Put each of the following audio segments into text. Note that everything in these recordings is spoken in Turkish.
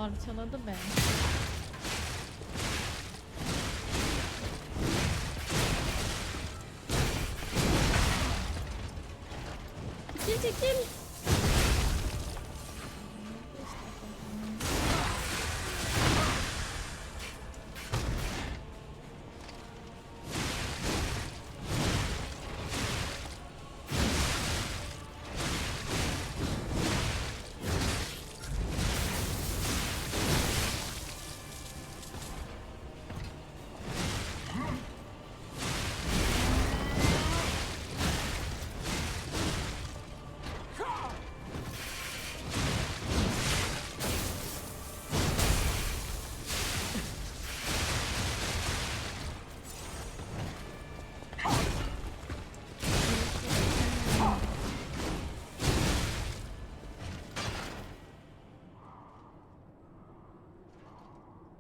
parçaladı be. Çekil.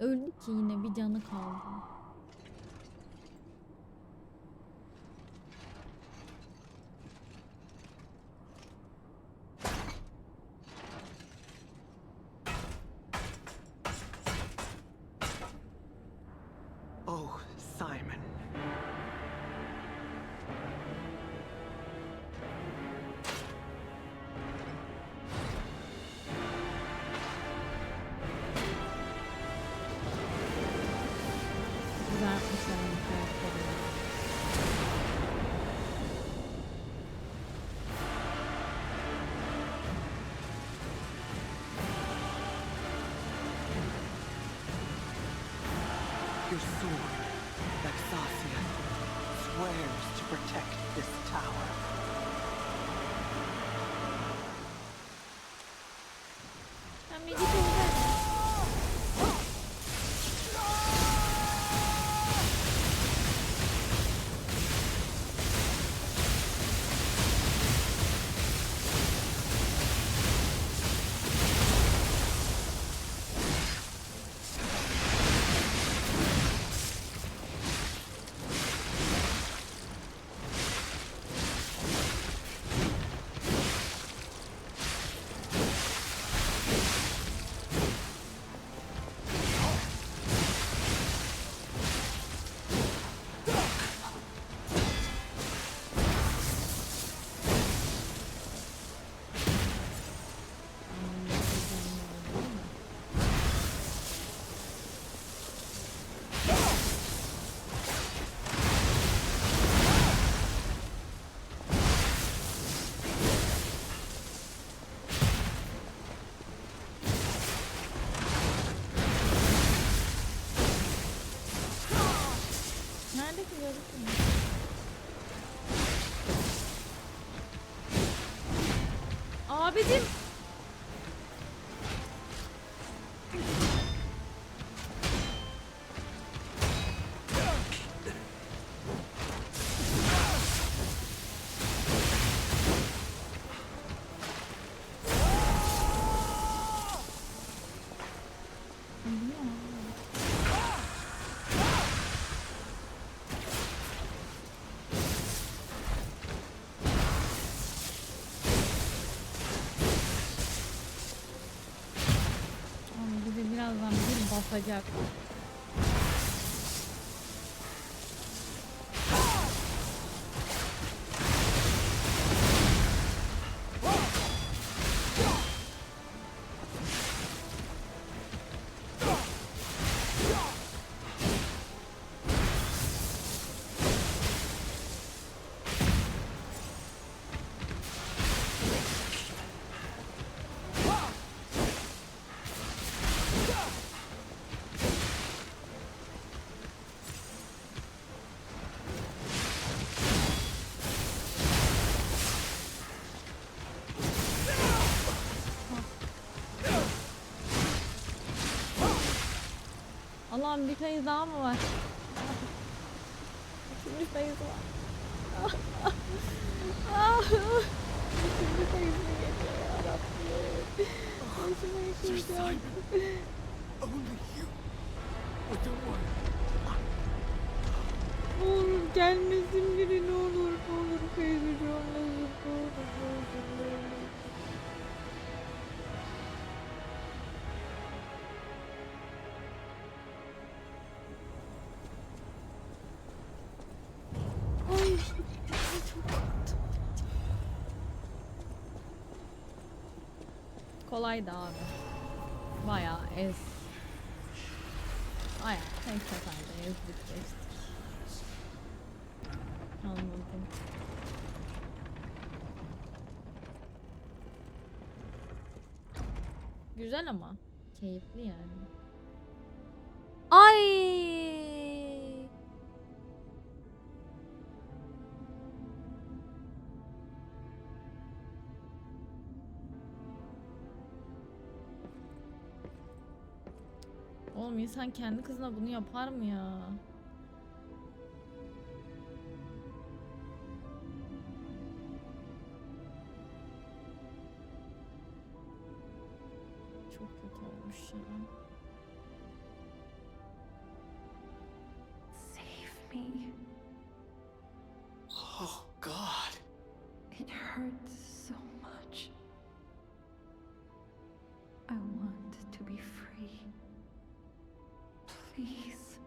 Öldü ki yine bir canı kaldı. Oh, Simon. Güzelmişler bu karakteri. Your sword, like Sophia, swears to protect this tower. Sen bir git oradan. Nerede ki gözükmüyor? Abicim. Bize birazdan bir basacak. Allah'ım bir sayı daha mı var? Üçüncü sayısı var. Üçüncü sayısını geçiyor yarabbim. Başıma yıkılacağım. Only you with the one. Ne olur gelmesin biri, ne olur, ne olur teyzeci olmasın, ne olur, ne olur, ne olur. kolaydı abi. Bayağı Bayağı tek seferde ezdik geçtik. Anladım. Güzel ama keyifli yani. Ay! Oğlum insan kendi kızına bunu yapar mı ya? Çok kötü olmuş ya. Save me. Oh, God. It hurts so much. I want to be free. Please.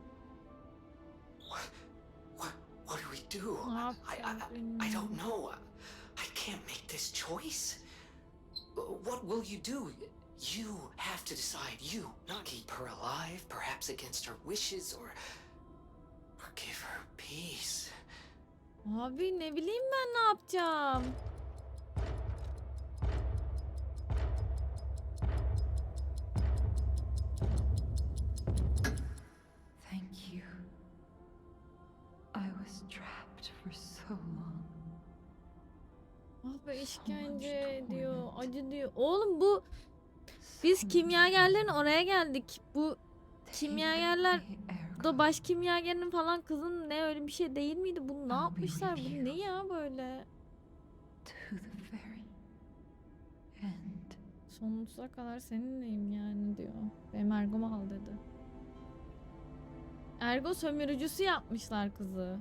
What do we do? Ne yapacağız I bilmiyorum. don't know. I can't make this choice. What will you do? You have to decide. You, not keep her alive, perhaps against her wishes, or give her peace. Abi ne bileyim ben ne yapacağım? Thank you. I was trapped for so long. Ah be işkence diyor, acı diyor. Oğlum bu biz kimyagerlerin oraya geldik. Bu kimyagerler bu da baş kimyagerin falan kızın ne öyle bir şey değil miydi? Bunu ne yapmışlar? Bu ne ya böyle? To the very end. Sonsuza kadar seninleyim yani diyor. Benim ergomu al dedi. Ergo sömürücüsü yapmışlar kızı.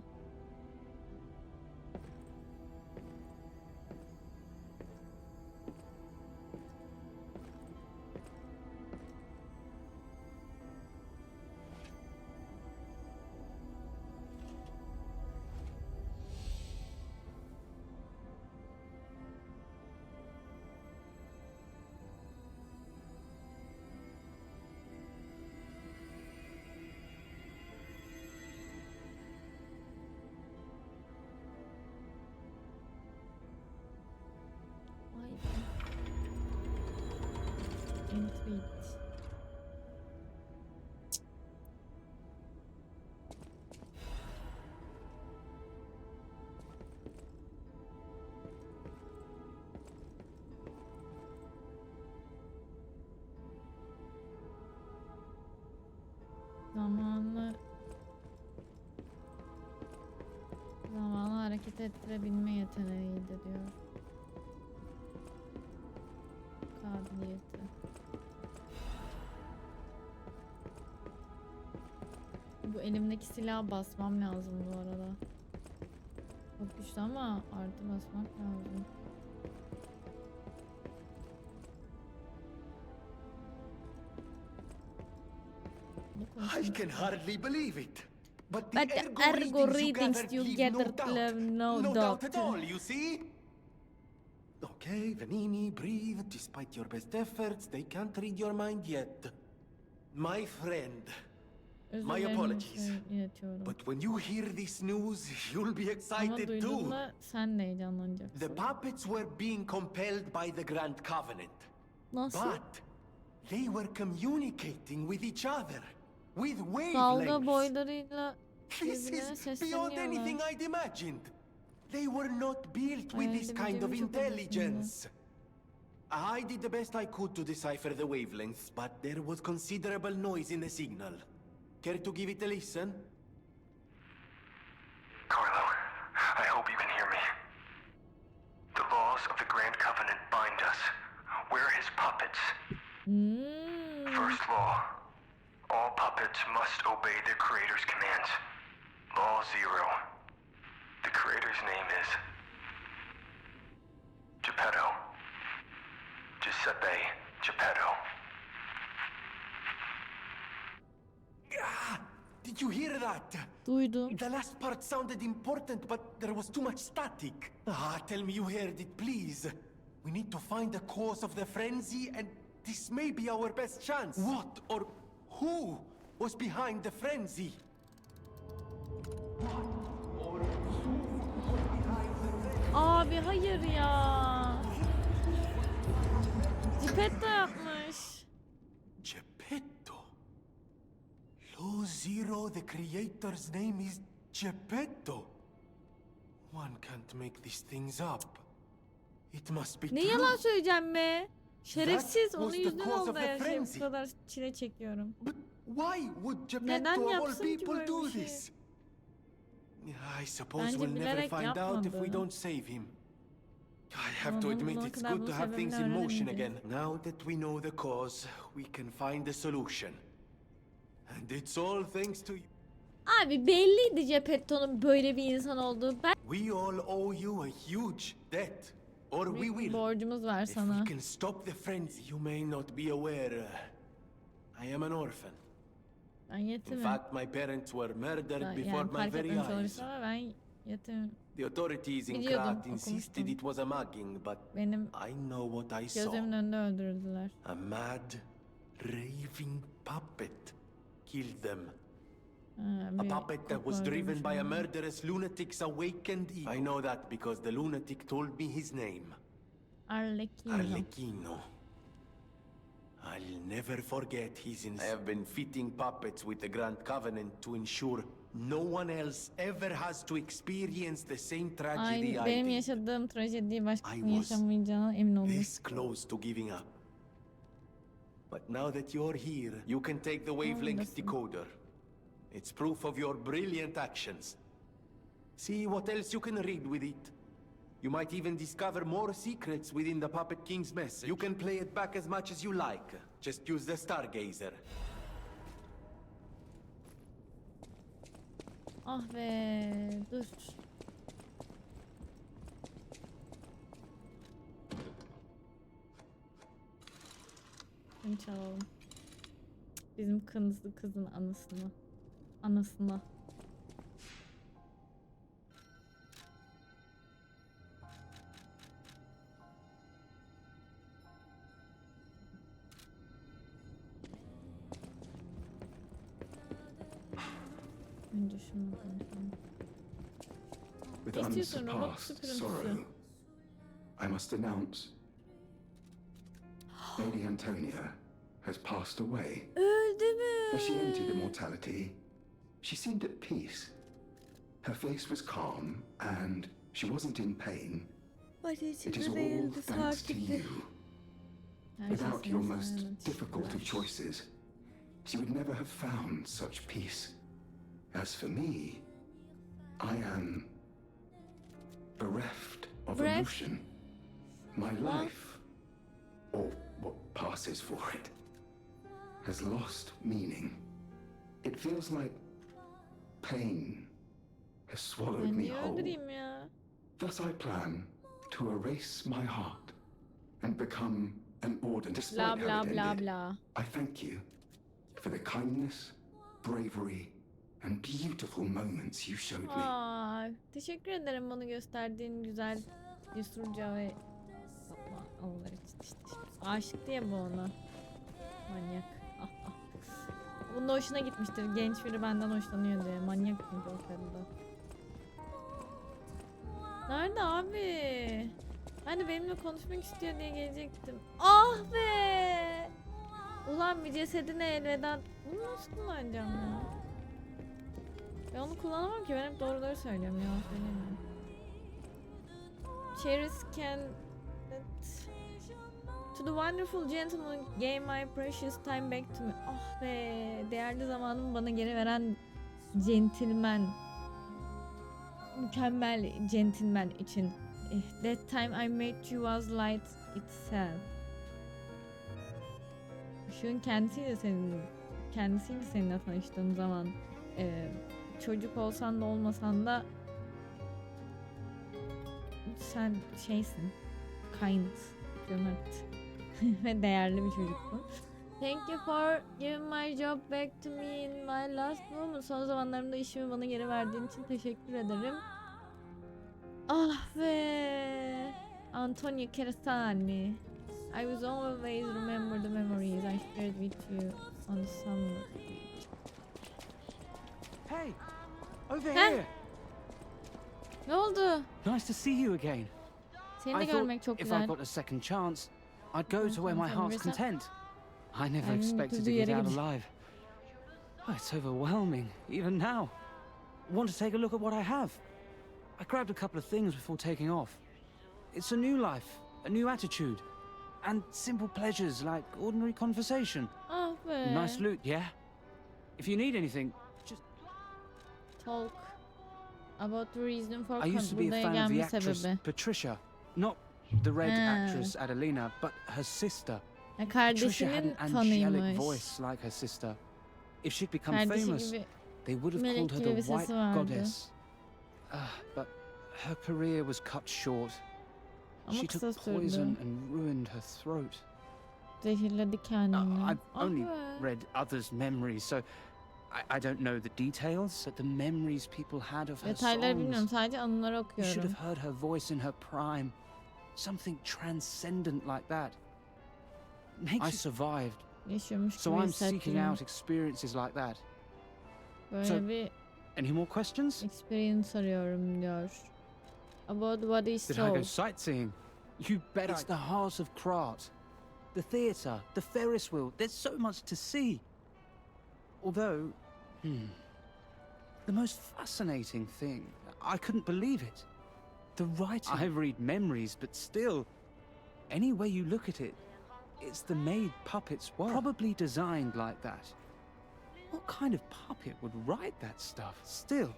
Vay be. Entweet. Zamanı hareket ettirebilme yeteneğiydi diyor. Kabiliyeti. Bu elimdeki silahı basmam lazım bu arada. Çok güçlü ama artı basmak lazım. I can hardly believe it. But But the ergo readings you gathered leave no doubt doubt. at all, you see? Okay, Vanini, breathe. Despite your best efforts, they can't read your mind yet. My friend, my apologies. iletiyorum. But when you hear this news, you'll be Ama excited too. duyduğunda sen de heyecanlanacaksın. The puppets were being compelled by the Grand Covenant. Nasıl? But they were communicating with each other. With Dalga wavelengths. boylarıyla This birbirine is beyond anything sesleniyorlar. I'd imagined. They were not built with this Öyle kind of bildiğimi çok intelligence. I did the best I could to decipher the wavelengths, but there was considerable noise in the signal. Care to give it a listen? Carlo, I hope you can hear me. The laws of the Grand Covenant bind us. We're his puppets. First law. All puppets must obey their creator's commands. Law 0. The creator's name is Geppetto. Giuseppe Geppetto. Ah, did you hear that? Duydum. The last part sounded important, but there was too much static. Ah, tell me you heard it, please. We need to find the cause of the frenzy, and this may be our best chance. What or who was behind the frenzy? Abi hayır ya. Geppetto yapmış. Geppetto. Lo Zero, the creator's name is Geppetto. One can't make these things up. It must be Ne true. yalan söyleyeceğim be. Şerefsiz, That onun was the yüzünden cause oldu of the her şey. frenzy. Bu kadar çile çekiyorum. But why would Neden Geppetto of all yapsın ki people böyle do bir şey? this? I suppose Bence we'll never bilerek find out if we yapmadı. don't save him. I have to Onun admit o it's kadar good bunun to have things in sebebini motion again. öğrenemeyeceğiz. Now that we know the cause, we can find a solution. And it's all thanks to you. Abi belliydi Geppetto'nun böyle bir insan olduğu. We all owe you a huge debt. Or we Büyük bir will. borcumuz var If we sana. can stop the frenzy, you may not be aware. I am an orphan. Ben In yetimim. fact, my parents were murdered before Yani my fark very etmemiş eyes. olursun ama ben yetimim. The authorities in Biliyordum, Krat insisted okumuştum. it was a mugging, but Benim I know what I saw. gözümün önünde öldürdüler. A mad, raving puppet killed them. Ha, A bir puppet that kukla was driven öldürmüş by a onu. murderous lunatic's awakened ego. I know that because the lunatic told me his name. Arlecchino. Arlecchino. I'll never forget his I have been fitting puppets with the Grand Covenant to ensure no one else ever has to experience the same tragedy Aynı I benim did. yaşadığım trajediyi I başkasının was yaşamayacağına emin olmuş. This close to giving up. But now that you're here, you can take the wavelength listen. decoder. It's proof of your brilliant actions. See what else you can read with it. You might even discover more secrets within the Puppet King's message. You can play it back as much as you like. Just use the Stargazer. Ah be, dur. Şunu çalalım. Bizim kızlı kızın anısına. Anasına. Önce şunu konuşalım. With İstiyorsun robot unsurpassed süpürüntüsü. sorrow, I must announce Lady Antonia has passed away. Öldü mü? As she entered immortality, she seemed at peace. Her face was calm and she wasn't in pain. It is all thanks to you. Without your most difficult of choices, she would never have found such peace. As for me, I am bereft of emotion. My life, or what passes for it, has lost meaning. It feels like pain has swallowed Ben me niye whole. öldüreyim ya? Thus I plan to erase my heart and become an ordinary. Despite Bla how bla it bla ended, bla. I thank you for the kindness, bravery, and beautiful moments you showed me. Aa, teşekkür ederim bana gösterdiğin güzel, cesurca ve sapma anılar için işte. Aşık diye bu ona. Manyak. Ah, ah. Bunun da hoşuna gitmiştir. Genç biri benden hoşlanıyor diye. Manyak çünkü o karıda. Nerede abi? Ben de benimle konuşmak istiyor diye gelecektim. Ah be! Ulan bir cesedine elveda. Bunu nasıl kullanacağım ya? Ben onu kullanamam ki, ben hep doğruları söylüyorum, yalan söylemiyorum. Cherish can to the wonderful gentleman gave my precious time back to me. Ah be, değerli zamanımı bana geri veren gentleman, mükemmel gentleman için. That time I met you was light itself. Işığın kendisiyle seninle tanıştığım zaman, çocuk olsan da olmasan da sen şeysin, kind, cömert ve değerli bir çocuksun. Thank you for giving my job back to me in my last moment. Son zamanlarımda işimi bana geri verdiğin için teşekkür ederim. Ah be. Antonio Kersani. I was always remember the memories I shared with you on the summer. Hey, over Heh. here. Ne oldu? Nice to see you again. Seni de I thought görmek çok if I güzel. got a second chance, I'd go to where my heart's content. I never Ay, expected to mutlu get yere out gidiyor. alive. Oh, it's overwhelming, even now. Want to take a look at what I have? I grabbed a couple of things before taking off. It's a new life, a new attitude, and simple pleasures like ordinary conversation. Ah be. Nice loot, yeah? If you need anything, just... Talk about the reason for I used to be a buraya fan of the gelme actress sebebi. Patricia. Not the red Ha. actress Adelina, but her sister. Ya Patricia had kardeşinin an angelic fanıymış. voice like her sister. If she'd become Kardeşi famous, gibi. they would have melek called her gibi the bir White sesi vardı. Goddess. But her career was cut short. Ama She kısa took sürdü. poison and ruined her throat. Zehirledi kendini. I've Ah only be. read others' memories, so I don't know the details, but the memories people had of her Detayları bilmiyorum, songs. sadece anıları You should okuyorum. have heard her voice in her prime. Something transcendent like that. I survived, Yaşıyormuş so gibi I'm seeking hissettiriyor. out experiences like that. Böyle So- bir Any more questions? experience arıyorum diyor. About what is Did I go soul. sightseeing? You bet. It's the heart of Krat. The theatre, the Ferris wheel. There's so much to see. Although, the most fascinating thing, I couldn't believe it. The writing. I read memories, but still, any way you look at it, it's the made puppet's work. Probably designed like that. What kind of puppet would write that stuff? Still,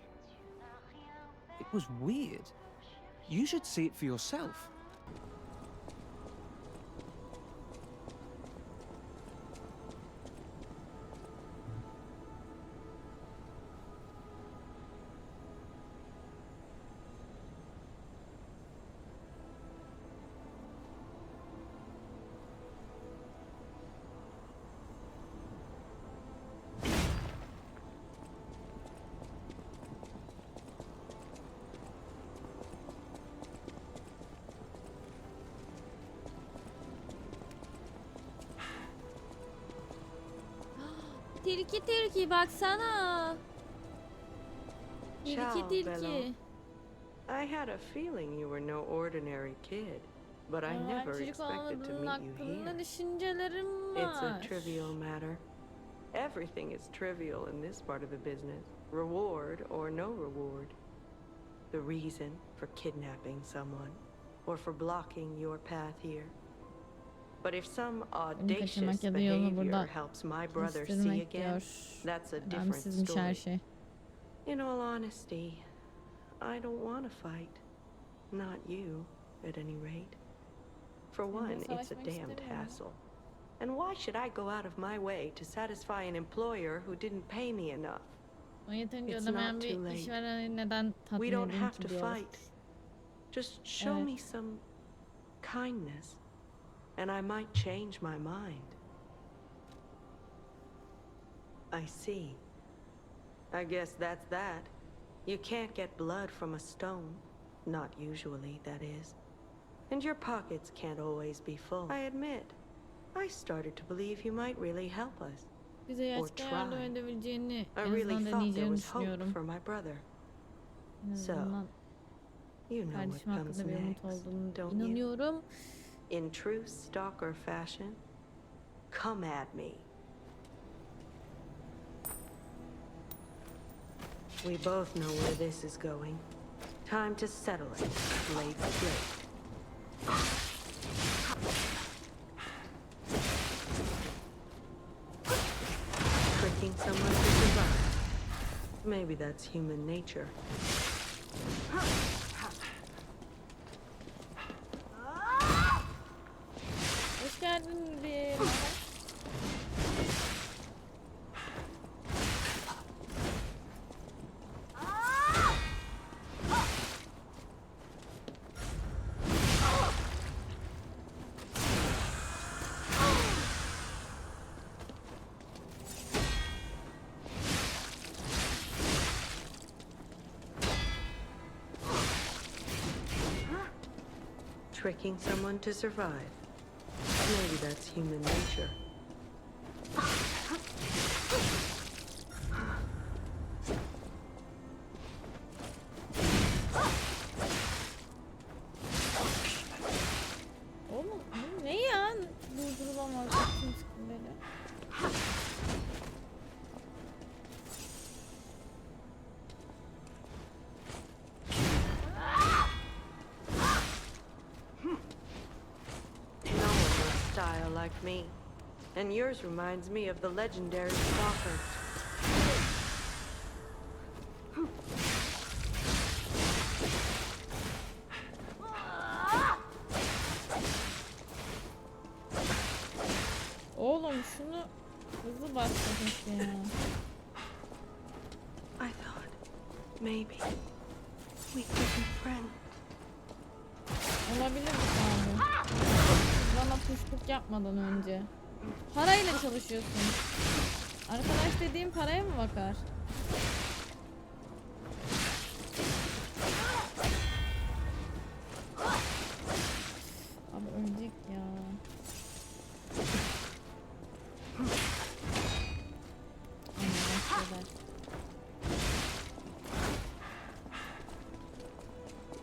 it was weird. You should see it for yourself. Tilki tilki baksana. Tilki Ciao, tilki. Bölüm. I had a feeling you were no ordinary kid, but I never Çocuk expected to olmadığın meet you hakkında here. düşüncelerim It's a var. trivial matter. Everything is trivial in this part of the business, reward or no reward. The reason for kidnapping someone, or for blocking your path here. But if some audacious kaçırmak ya da yolunu behavior burada helps my brother see kestirmek again, diyor. that's a different Önemsizmiş her story. şey. In all honesty, I don't want to fight. Not you, at any rate. For one, it's a savaşmak damned istemiyorum. hassle. And why should I go out of my way to satisfy an employer who didn't pay me enough? O yeterince It's ödemeyen not bir too late. işvereni neden tatmin We don't edeyim have ki to diyor. fight. Just show Evet. me some kindness, and I might change my mind. I see. I guess that's that. You can't get blood from a stone. Not usually, that is. And your pockets can't always be full. I admit, I started to believe you might really help us. Bize gerçekten yardım try. edebileceğini I en really azından thought there deneyeceğini was hope düşünüyorum. for my brother. En So, azından You know what kardeşim comes hakkında bir umut next, olduğunu don't you? inanıyorum. In true stalker fashion, come at me. We both know where this is going. Time to settle it, blade straight. Tricking someone to survive. Maybe that's human nature. Hoş geldin bir. tricking someone to survive. Maybe that's human nature. Oğlum bu ne ya? Durdurulamaz bütün sıkıntıları. No one has style like me. And yours reminds me of the legendary stalker. Oğlum şunu hızlı başlatmış ya. I thought maybe we could be friends. Olabilir mi abi? Bana puşluk yapmadan önce. Parayla çalışıyorsun. Arkadaş dediğim paraya mı bakar? Abi ölecek ya.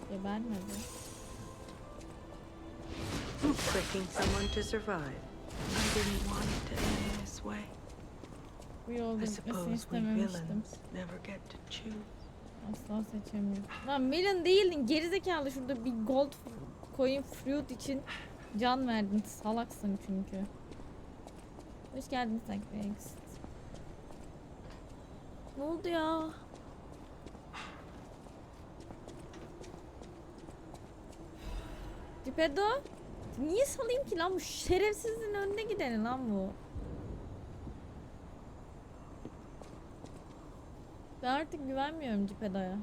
Gebermedi. Tricking someone to survive. I didn't want it to end this way. Bu yolda I gitmesini suppose we istememiştim. villains never get to choose. Asla seçemiyorum. Lan villain değildin gerizekalı, şurada bir gold coin fruit için can verdin. Salaksın çünkü. Hoş geldin Sackrex. Ne oldu ya? Geppetto? Niye salayım ki lan, bu şerefsizin önüne gideni lan bu. Ben artık güvenmiyorum Geppetto'ya.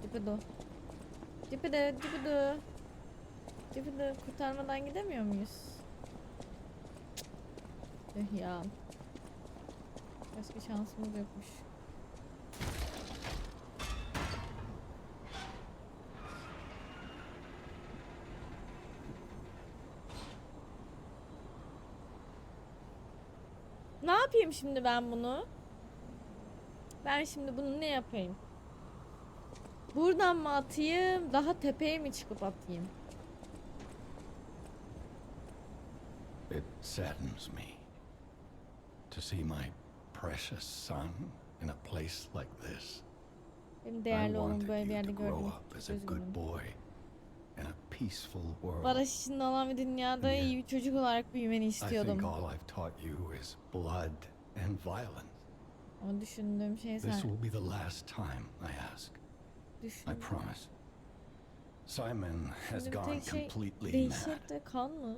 Geppetto. Geppetto kurtarmadan gidemiyor muyuz? Tüh ya. Başka şansımız yokmuş. Ne yapayım şimdi ben bunu? Ben şimdi bunu ne yapayım? Buradan mı atayım? Daha tepeye mi çıkıp atayım? It saddens me to see my precious son in a place like this. Benim I değerli oğlum wanted böyle bir you yerde to grow gördüm. up as a good Üzgünüm. boy in a peaceful world. Barış içinde olan bir dünyada Yeah. iyi bir çocuk olarak büyümeni I think istiyordum. all I've taught you is blood and violence. Ama düşündüğüm şey This sen. will be the last time I ask. Düşün. I promise. Simon has Şimdi bir gone tek şey completely mad. dehşet ve kan mı?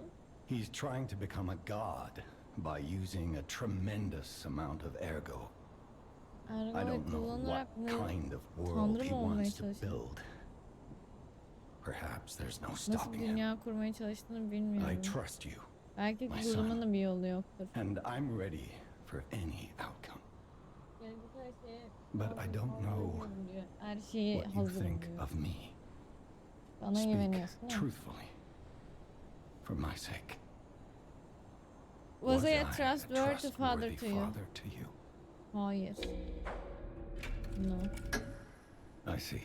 He's trying to become a god by using a tremendous amount of ergo. I Ergo'yu don't know what kullanarak mı? kind of world Tanrı he mı olmaya wants to çalışıyor? build. Perhaps there's no Nasıl bir stopping him. dünya kurmaya çalıştığını I bilmiyorum. trust you, Belki my kurmanın son. bir yolu yoktur. and I'm ready for any outcome. But I don't know Her şeye what you hazırım think diyor. of me. Bana Speak güveniyorsun değil mi? truthfully, for my sake. Was I a a trustworthy father to you? father to you? Hayır. No. I see.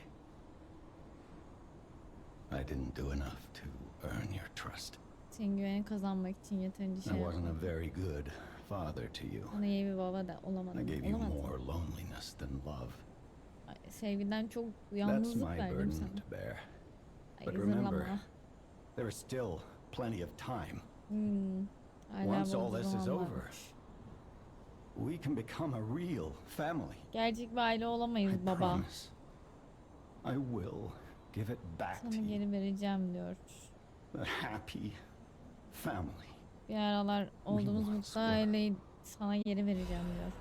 I didn't do enough to earn your trust. Senin güveni kazanmak için yeterince I şey wasn't yapmadım. a very good father to you. Sana iyi bir baba da I olamadım. gave you Olamadım. more loneliness than love. Ay, sevgiden çok That's yalnızlık my verdim burden sana. to bear. Ay, But remember, zırlama. there is still plenty of time. Hala Once all bu this is zaman over, varmış. we can become a real family. Gerçek bir aile I olamayız baba. promise. I will give it back Sana to you. geri vereceğim diyor. A happy family. Bir aralar olduğumuz once mutlu were. aileyi sana geri vereceğim diyor.